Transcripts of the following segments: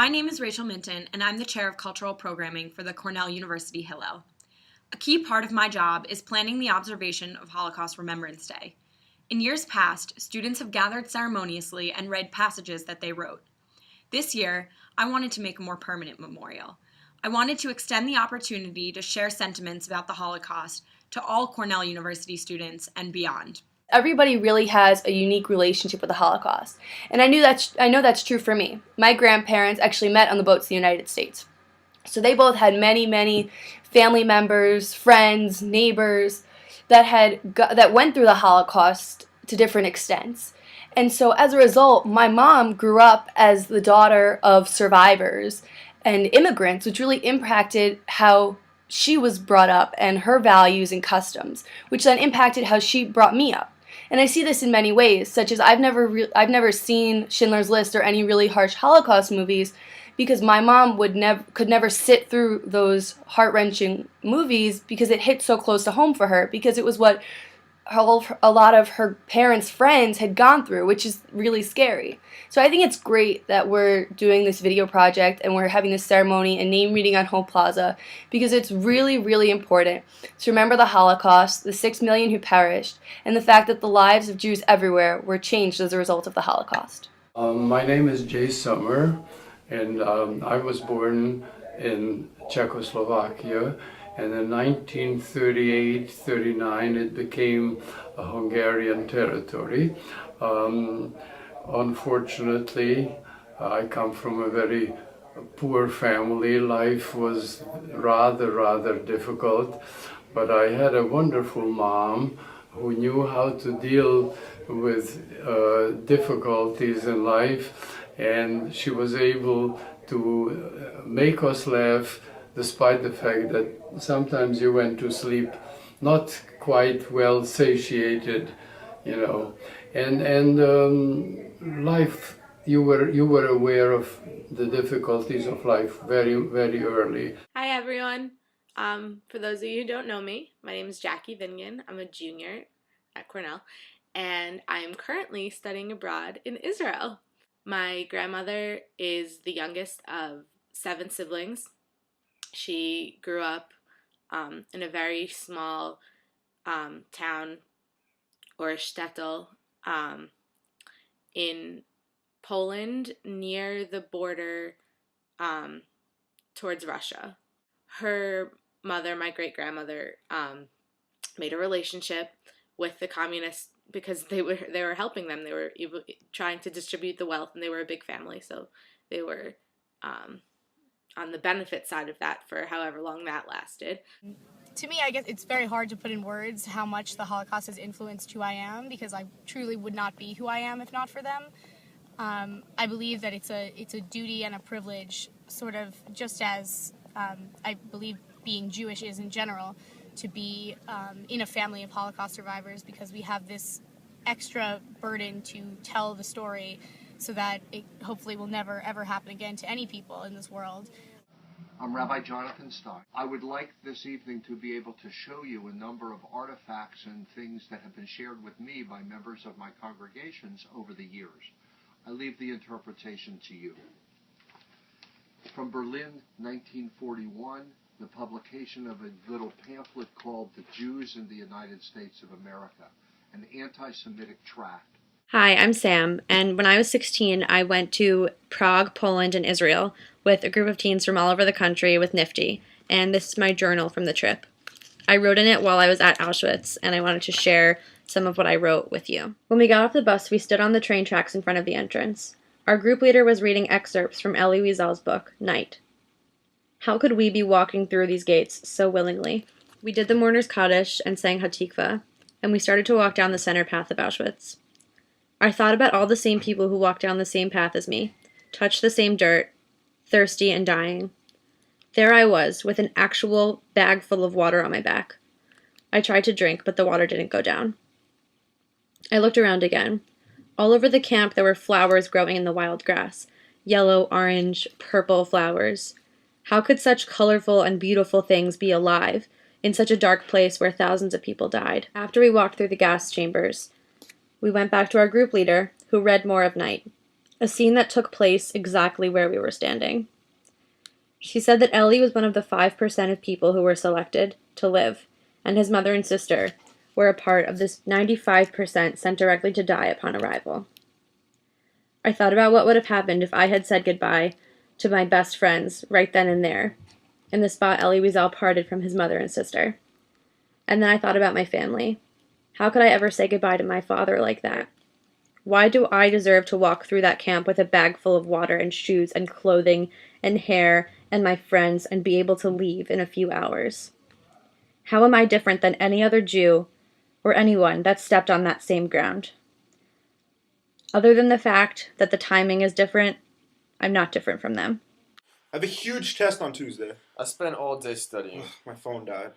My name is Rachel Minton, and I'm the Chair of Cultural Programming for the Cornell University Hillel. A key part of my job is planning the observation of Holocaust Remembrance Day. In years past, students have gathered ceremoniously and read passages that they wrote. This year, I wanted to make a more permanent memorial. I wanted to extend the opportunity to share sentiments about the Holocaust to all Cornell University students and beyond. Everybody really has a unique relationship with the Holocaust. And I know that's true for me. My grandparents actually met on the boats in the United States. So they both had many family members, friends, neighbors that went through the Holocaust to different extents. And so as a result, my mom grew up as the daughter of survivors and immigrants, which really impacted how she was brought up and her values and customs, which then impacted how she brought me up. And I see this in many ways, such as I've never seen Schindler's List or any really harsh Holocaust movies because my mom could never sit through those heart-wrenching movies because it hit so close to home for her, because it was what a lot of her parents' friends had gone through, which is really scary. So I think it's great that we're doing this video project and we're having this ceremony and name reading on Hope Plaza, because it's really important to remember the Holocaust, the 6 million who perished, and the fact that the lives of Jews everywhere were changed as a result of the Holocaust. My name is Jay Sommer, and I was born in Czechoslovakia. And in 1938-39, it became a Hungarian territory. Unfortunately, I come from a very poor family. Life was rather difficult, but I had a wonderful mom who knew how to deal with difficulties in life, and she was able to make us laugh despite the fact that sometimes you went to sleep not quite well satiated, and life, you were aware of the difficulties of life very early. Hi everyone. For those of you who don't know me, my name is Jackie Vingan. I'm a junior at Cornell, and I'm currently studying abroad in Israel. My grandmother is the youngest of 7 siblings. She grew up in a very small town or shtetl in Poland near the border towards Russia. Her mother, my great-grandmother, made a relationship with the communists because they were helping them. They were trying to distribute the wealth, and they were a big family, so they were on the benefit side of that for however long that lasted. To me, I guess it's very hard to put in words how much the Holocaust has influenced who I am, because I truly would not be who I am if not for them. I believe that it's a duty and a privilege, sort of just as I believe being Jewish is in general, to be in a family of Holocaust survivors, because we have this extra burden to tell the story so that it hopefully will never ever happen again to any people in this world. I'm Rabbi Jonathan Stock. I would like this evening to be able to show you a number of artifacts and things that have been shared with me by members of my congregations over the years. I leave the interpretation to you. From Berlin, 1941, the publication of a little pamphlet called The Jews in the United States of America, an anti-Semitic tract. Hi, I'm Sam, and when I was 16, I went to Prague, Poland, and Israel with a group of teens from all over the country with Nifty, and this is my journal from the trip. I wrote in it while I was at Auschwitz, and I wanted to share some of what I wrote with you. When we got off the bus, we stood on the train tracks in front of the entrance. Our group leader was reading excerpts from Elie Wiesel's book, Night. How could we be walking through these gates so willingly? We did the mourner's Kaddish and sang Hatikva, and we started to walk down the center path of Auschwitz. I thought about all the same people who walked down the same path as me, touched the same dirt, thirsty and dying. There I was, with an actual bag full of water on my back. I tried to drink, but the water didn't go down. I looked around again. All over the camp there were flowers growing in the wild grass. Yellow, orange, purple flowers. How could such colorful and beautiful things be alive in such a dark place where thousands of people died? After we walked through the gas chambers, we went back to our group leader, who read more of Night. a scene that took place exactly where we were standing. She said that Ellie was one of the 5% of people who were selected to live, and his mother and sister were a part of this 95% sent directly to die upon arrival. I thought about what would have happened if I had said goodbye to my best friends right then and there, in the spot Ellie Wiesel parted from his mother and sister. And then I thought about my family. How could I ever say goodbye to my father like that? Why do I deserve to walk through that camp with a bag full of water and shoes and clothing and hair and my friends and be able to leave in a few hours? How am I different than any other Jew or anyone that stepped on that same ground? Other than the fact that the timing is different, I'm not different from them. I have a huge test on Tuesday. I spent all day studying. Ugh, my phone died.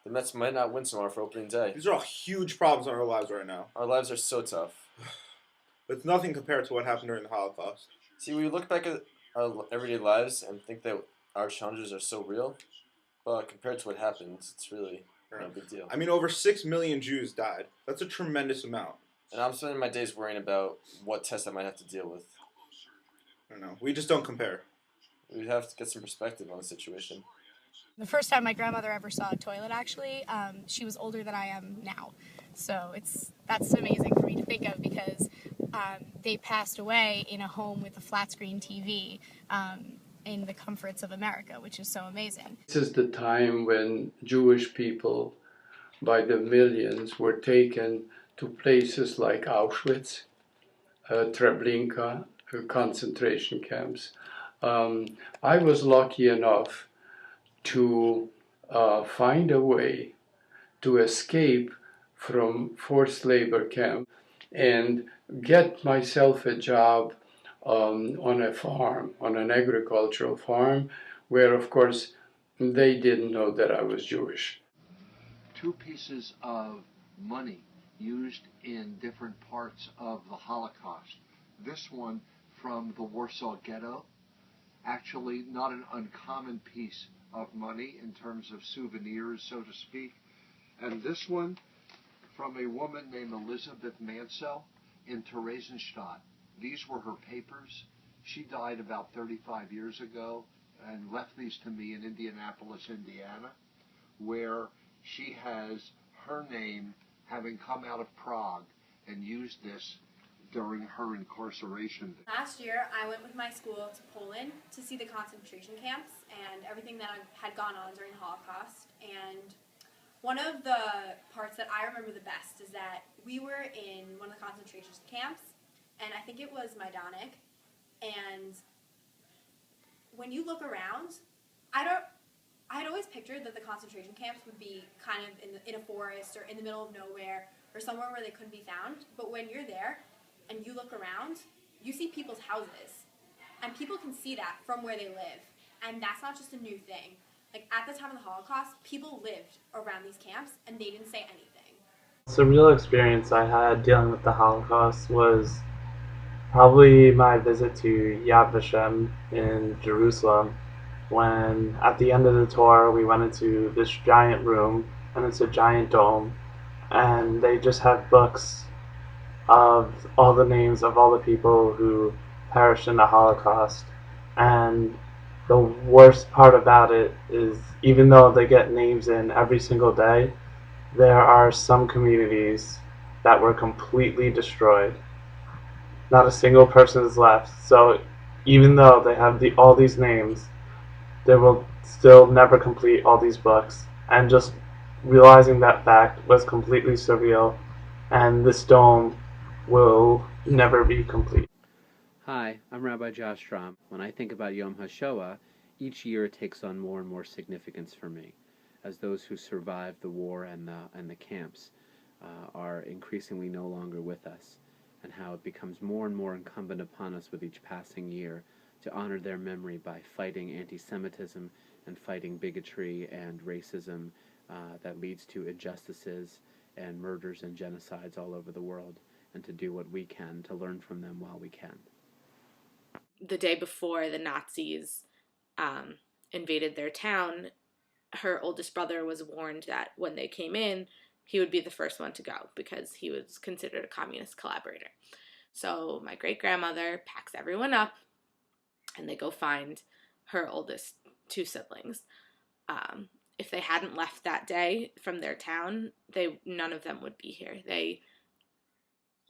The Mets might not win tomorrow for opening day. These are all huge problems in our lives right now. Our lives are so tough. But it's nothing compared to what happened during the Holocaust. See, we look back at our everyday lives and think that our challenges are so real, but compared to what happened, it's really no big deal. I mean, over 6 million Jews died. That's a tremendous amount. And I'm spending my days worrying about what test I might have to deal with. I don't know. We just don't compare. We have to get some perspective on the situation. The first time my grandmother ever saw a toilet, actually, she was older than I am now. So that's amazing for me to think of because they passed away in a home with a flat screen TV in the comforts of America, which is so amazing. This is the time when Jewish people, by the millions, were taken to places like Auschwitz, Treblinka, concentration camps. I was lucky enough to find a way to escape from forced labor camp and get myself a job on a farm, on an agricultural farm, where, of course, they didn't know that I was Jewish. 2 pieces of money used in different parts of the Holocaust. This one from the Warsaw Ghetto, actually not an uncommon piece of money in terms of souvenirs, so to speak. And this one from a woman named Elizabeth Mansell in Theresienstadt. These were her papers. She died about 35 years ago and left these to me in Indianapolis, Indiana, where she has her name having come out of Prague and used this during her incarceration. Last year, I went with my school to Poland to see the concentration camps and everything that had gone on during the Holocaust. And one of the parts that I remember the best is that we were in one of the concentration camps, and I think it was Majdanek. And when you look around, I had always pictured that the concentration camps would be kind of in a forest or in the middle of nowhere or somewhere where they couldn't be found. But when you're there and you look around, you see people's houses. And people can see that from where they live. And that's not just a new thing. Like, at the time of the Holocaust, people lived around these camps and they didn't say anything. The surreal experience I had dealing with the Holocaust was probably my visit to Yad Vashem in Jerusalem, when at the end of the tour we went into this giant room, and it's a giant dome, and they just have books of all the names of all the people who perished in the Holocaust. And the worst part about it is, even though they get names in every single day, there are some communities that were completely destroyed. Not a single person is left. So even though they have all these names, they will still never complete all these books. And just realizing that fact was completely surreal, and this dome will never be complete. Hi, I'm Rabbi Josh Strom. When I think about Yom Hashoa, each year it takes on more and more significance for me, as those who survived the war and the camps are increasingly no longer with us, and how it becomes more and more incumbent upon us with each passing year to honor their memory by fighting anti-Semitism and fighting bigotry and racism that leads to injustices and murders and genocides all over the world, and to do what we can to learn from them while we can. The day before the Nazis invaded their town, her oldest brother was warned that when they came in, he would be the first one to go because he was considered a communist collaborator. So my great-grandmother packs everyone up, and they go find her oldest two siblings. If they hadn't left that day from their town, none of them would be here. They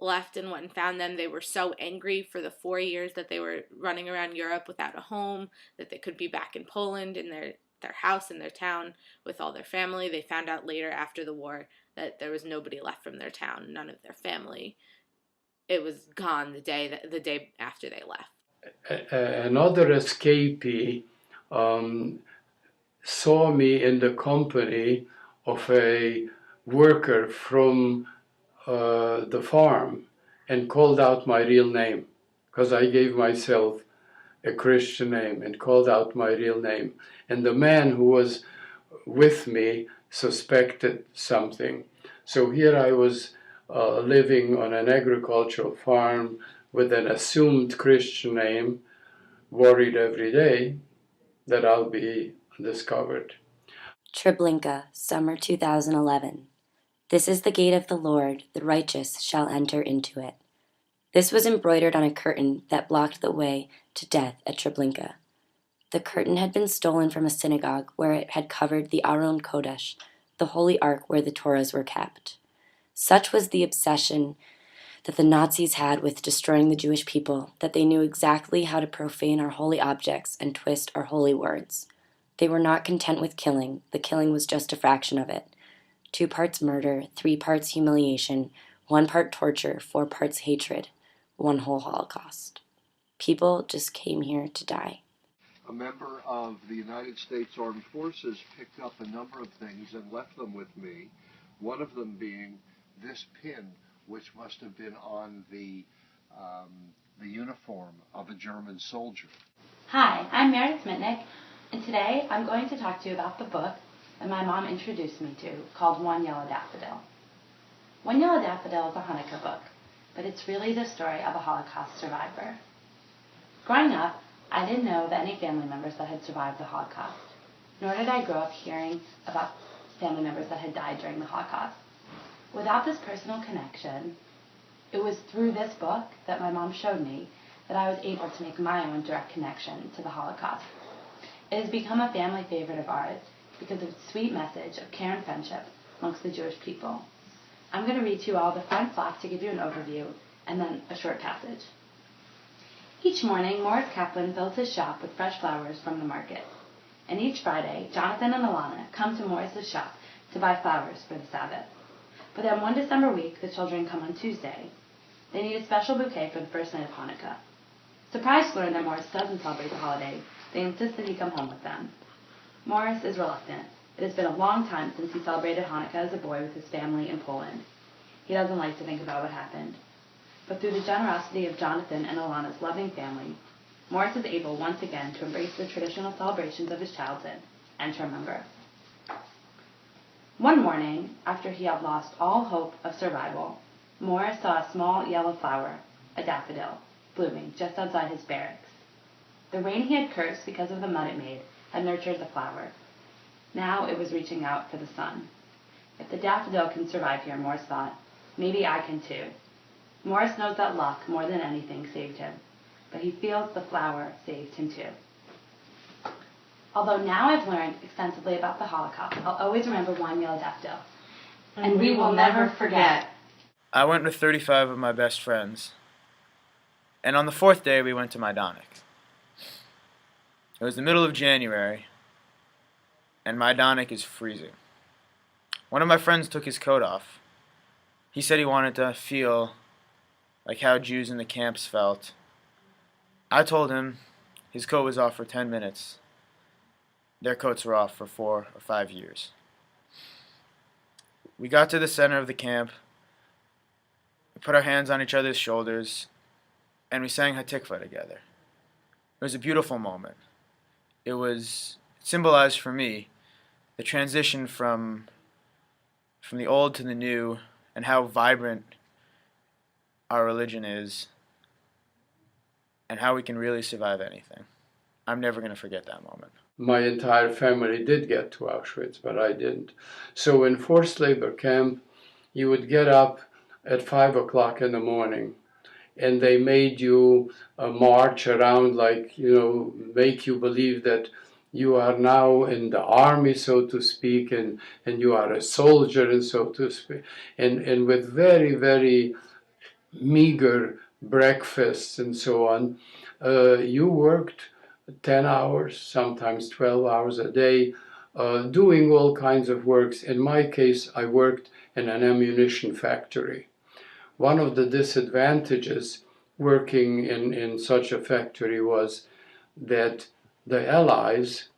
left and went and found them. They were so angry for the 4 years that they were running around Europe without a home, that they could be back in Poland in their house in their town with all their family. They found out later after the war that there was nobody left from their town, none of their family. It was gone the day after they left. Another escapee saw me in the company of a worker from the farm and called out my real name, because I gave myself a Christian name and called out my real name. And the man who was with me suspected something. So here I was living on an agricultural farm with an assumed Christian name, worried every day that I'll be discovered. Treblinka, summer 2011. This is the gate of the Lord, the righteous shall enter into it. This was embroidered on a curtain that blocked the way to death at Treblinka. The curtain had been stolen from a synagogue where it had covered the Aron Kodesh, the holy ark where the Torahs were kept. Such was the obsession that the Nazis had with destroying the Jewish people that they knew exactly how to profane our holy objects and twist our holy words. They were not content with killing. The killing was just a fraction of it. 2 parts murder, 3 parts humiliation, 1 part torture, 4 parts hatred, 1 whole Holocaust. People just came here to die. A member of the United States Armed Forces picked up a number of things and left them with me, one of them being this pin, which must have been on the uniform of a German soldier. Hi, I'm Meredith Mitnick, and today I'm going to talk to you about the book that my mom introduced me to, called One Yellow Daffodil. One Yellow Daffodil is a Hanukkah book, but it's really the story of a Holocaust survivor. Growing up, I didn't know of any family members that had survived the Holocaust, nor did I grow up hearing about family members that had died during the Holocaust. Without this personal connection, it was through this book that my mom showed me that I was able to make my own direct connection to the Holocaust. It has become a family favorite of ours because of its sweet message of care and friendship amongst the Jewish people. I'm going to read to you all the front flap to give you an overview, and then a short passage. Each morning, Morris Kaplan fills his shop with fresh flowers from the market. And each Friday, Jonathan and Alana come to Morris's shop to buy flowers for the Sabbath. But then one December week, the children come on Tuesday. They need a special bouquet for the first night of Hanukkah. Surprised to learn that Morris doesn't celebrate the holiday, they insist that he come home with them. Morris is reluctant. It has been a long time since he celebrated Hanukkah as a boy with his family in Poland. He doesn't like to think about what happened. But through the generosity of Jonathan and Alana's loving family, Morris is able once again to embrace the traditional celebrations of his childhood and to remember. One morning, after he had lost all hope of survival, Morris saw a small yellow flower, a daffodil, blooming just outside his barracks. The rain he had cursed because of the mud it made had nurtured the flower. Now it was reaching out for the sun. If the daffodil can survive here, Morris thought, maybe I can too. Morris knows that luck, more than anything, saved him, but he feels the flower saved him too. Although now I've learned extensively about the Holocaust, I'll always remember One Yellow Daffodil. And we will never forget. I went with 35 of my best friends, and on the 4th day we went to Majdanek. It was the middle of January, and Majdanek is freezing. One of my friends took his coat off. He said he wanted to feel like how Jews in the camps felt. I told him his coat was off for 10 minutes. Their coats were off for 4 or 5 years. We got to the center of the camp, we put our hands on each other's shoulders, and we sang Hatikva together. It was a beautiful moment. It symbolized for me the transition from the old to the new, and how vibrant our religion is, and how we can really survive anything. I'm never going to forget that moment. My entire family did get to Auschwitz, but I didn't. So in forced labor camp, you would get up at 5 o'clock in the morning and they made you march around, like, make you believe that you are now in the army, so to speak, and you are a soldier, and so to speak, and with very, very meager breakfasts and so on. You worked 10 hours, sometimes 12 hours a day, doing all kinds of works. In my case, I worked in an ammunition factory. One of the disadvantages working in such a factory was that the Allies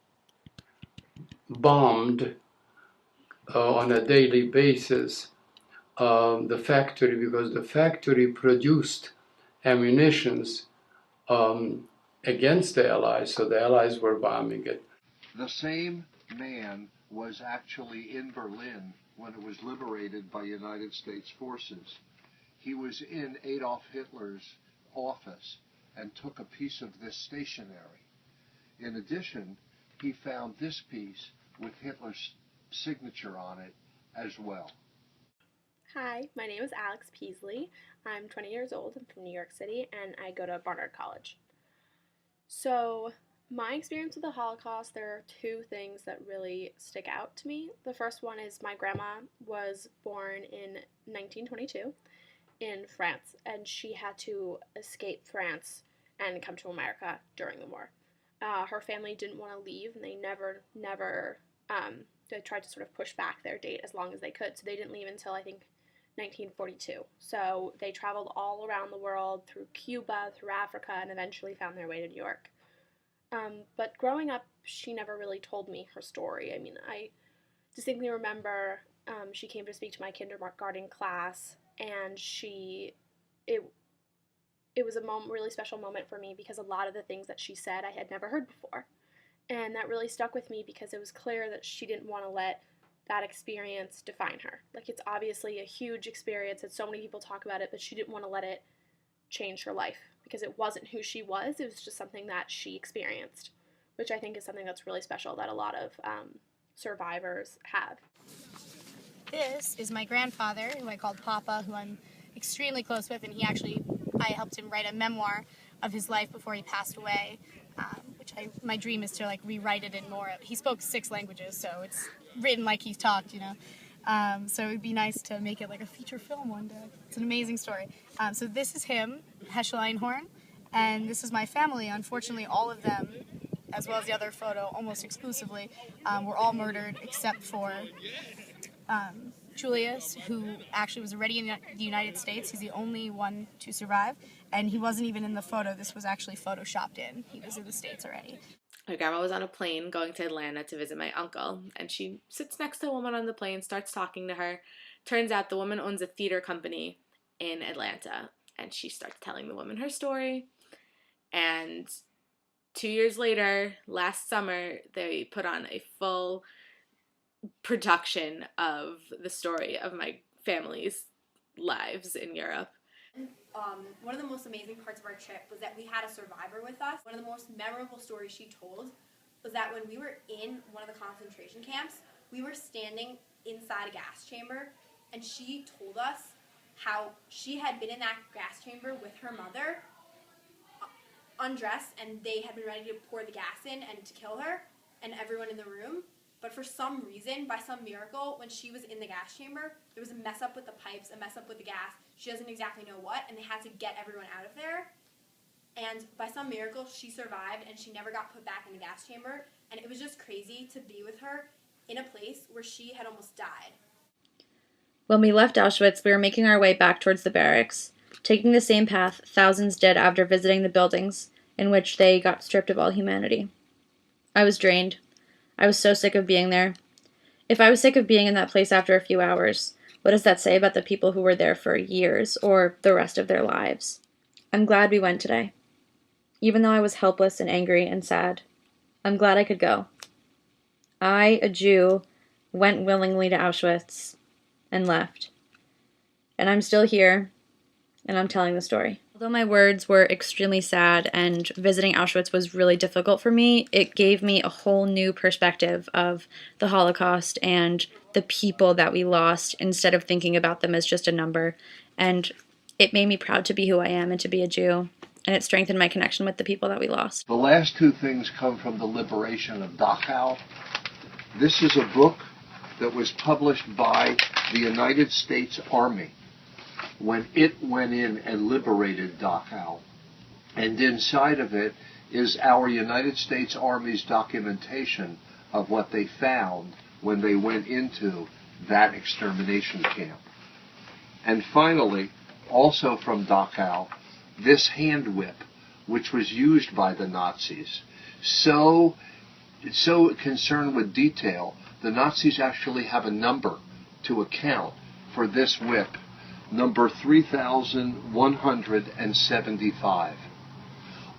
bombed on a daily basis the factory, because the factory produced ammunitions against the Allies, so the Allies were bombing it. The same man was actually in Berlin when it was liberated by United States forces. He was in Adolf Hitler's office and took a piece of this stationery. In addition, he found this piece with Hitler's signature on it as well. Hi, my name is Alex Peasley. I'm 20 years old. I'm from New York City, and I go to Barnard College. So, my experience with the Holocaust, there are two things that really stick out to me. The first one is my grandma was born in 1922 in France, and she had to escape France and come to America during the war. Her family didn't want to leave, and they they tried to sort of push back their date as long as they could, so they didn't leave until, I think, 1942. So they traveled all around the world, through Cuba, through Africa, and eventually found their way to New York. But growing up, she never really told me her story. I mean, I distinctly remember she came to speak to my kindergarten class, and it was a really special moment for me, because a lot of the things that she said I had never heard before. And that really stuck with me, because it was clear that she didn't want to let that experience define her. Like, it's obviously a huge experience and so many people talk about it, but she didn't want to let it change her life, because it wasn't who she was, it was just something that she experienced, which I think is something that's really special that a lot of survivors have. This is my grandfather, who I called Papa, who I'm extremely close with, and I helped him write a memoir of his life before he passed away, my dream is to rewrite it in more. He spoke 6 languages, so it's written like he's talked, so it would be nice to make it like a feature film one day. It's an amazing story. So this is him, Heschel Einhorn, and this is my family. Unfortunately, all of them, as well as the other photo, almost exclusively, were all murdered except for Julius, who actually was already in the United States. He's the only one to survive, and he wasn't even in the photo. This was actually photoshopped in. He was in the States already. My grandma was on a plane going to Atlanta to visit my uncle, and she sits next to a woman on the plane, starts talking to her. Turns out the woman owns a theater company in Atlanta, and she starts telling the woman her story. And 2 years later, last summer, they put on a full production of the story of my family's lives in Europe. One of the most amazing parts of our trip was that we had a survivor with us. One of the most memorable stories she told was that when we were in one of the concentration camps, we were standing inside a gas chamber, and she told us how she had been in that gas chamber with her mother, undressed, and they had been ready to pour the gas in and to kill her and everyone in the room. But for some reason, by some miracle, when she was in the gas chamber, there was a mess up with the pipes, a mess up with the gas. She doesn't exactly know what, and they had to get everyone out of there. And by some miracle, she survived, and she never got put back in the gas chamber. And it was just crazy to be with her in a place where she had almost died. When we left Auschwitz, we were making our way back towards the barracks, taking the same path thousands did after visiting the buildings in which they got stripped of all humanity. I was drained. I was so sick of being there. If I was sick of being in that place after a few hours, what does that say about the people who were there for years or the rest of their lives? I'm glad we went today. Even though I was helpless and angry and sad, I'm glad I could go. I, a Jew, went willingly to Auschwitz and left. And I'm still here, and I'm telling the story. Although my words were extremely sad and visiting Auschwitz was really difficult for me, it gave me a whole new perspective of the Holocaust and the people that we lost instead of thinking about them as just a number. And It made me proud to be who I am and to be a Jew, and it strengthened my connection with the people that we lost. The last two things come from the liberation of Dachau. This is a book that was published by the United States Army when it went in and liberated Dachau. And inside of it is our United States Army's documentation of what they found when they went into that extermination camp. And finally, also from Dachau, this hand whip, which was used by the Nazis. So concerned with detail, the Nazis actually have a number to account for this whip, number 3,175.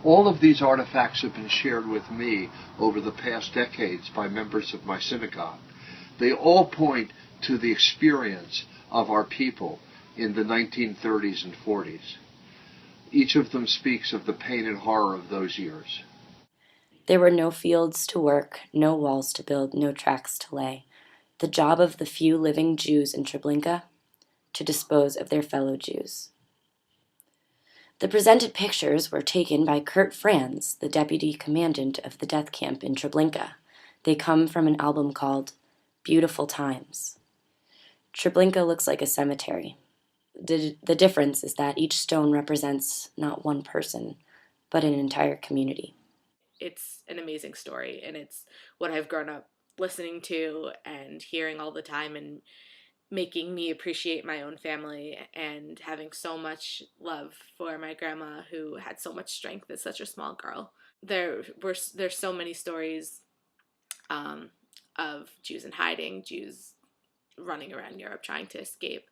All of these artifacts have been shared with me over the past decades by members of my synagogue. They all point to the experience of our people in the 1930s and 40s. Each of them speaks of the pain and horror of those years. There were no fields to work, no walls to build, no tracks to lay. The job of the few living Jews in Treblinka, to dispose of their fellow Jews. The presented pictures were taken by Kurt Franz, the deputy commandant of the death camp in Treblinka. They come from an album called Beautiful Times. Treblinka looks like a cemetery. The difference is that each stone represents not one person, but an entire community. It's an amazing story, and it's what I've grown up listening to and hearing all the time, and making me appreciate my own family and having so much love for my grandma, who had so much strength as such a small girl. There's so many stories of Jews in hiding, Jews running around Europe trying to escape,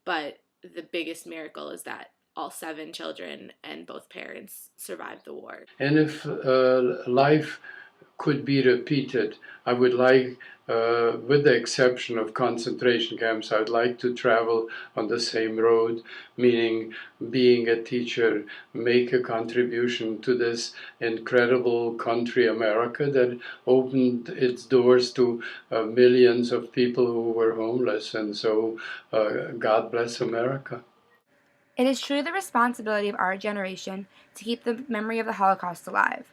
but the biggest miracle is that all 7 children and both parents survived the war. And if life could be repeated, I would like, with the exception of concentration camps, I'd like to travel on the same road, meaning being a teacher, make a contribution to this incredible country, America, that opened its doors to millions of people who were homeless. And so, God bless America. It is truly the responsibility of our generation to keep the memory of the Holocaust alive.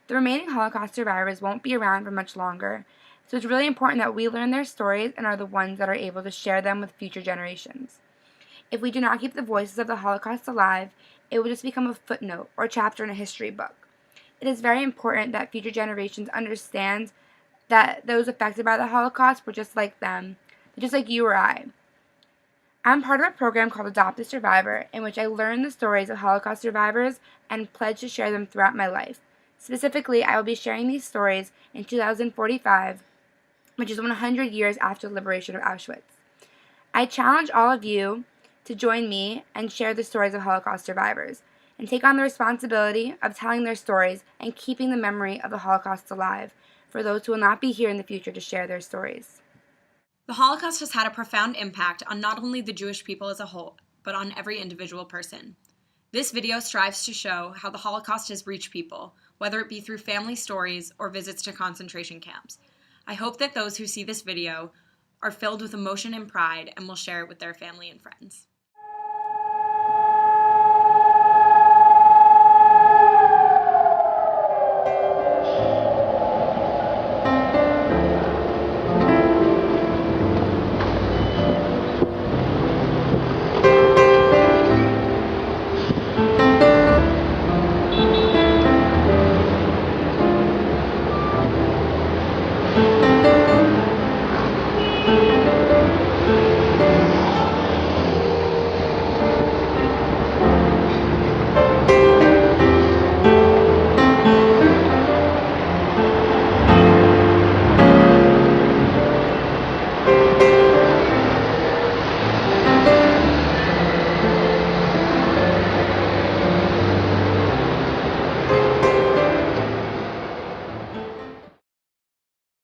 The remaining Holocaust survivors won't be around for much longer, so it's really important that we learn their stories and are the ones that are able to share them with future generations. If we do not keep the voices of the Holocaust alive, it will just become a footnote or chapter in a history book. It is very important that future generations understand that those affected by the Holocaust were just like them, just like you or I. I'm part of a program called Adopt a Survivor, in which I learn the stories of Holocaust survivors and pledge to share them throughout my life. Specifically, I will be sharing these stories in 2045, which is 100 years after the liberation of Auschwitz. I challenge all of you to join me and share the stories of Holocaust survivors, and take on the responsibility of telling their stories and keeping the memory of the Holocaust alive for those who will not be here in the future to share their stories. The Holocaust has had a profound impact on not only the Jewish people as a whole, but on every individual person. This video strives to show how the Holocaust has reached people, whether it be through family stories or visits to concentration camps. I hope that those who see this video are filled with emotion and pride and will share it with their family and friends.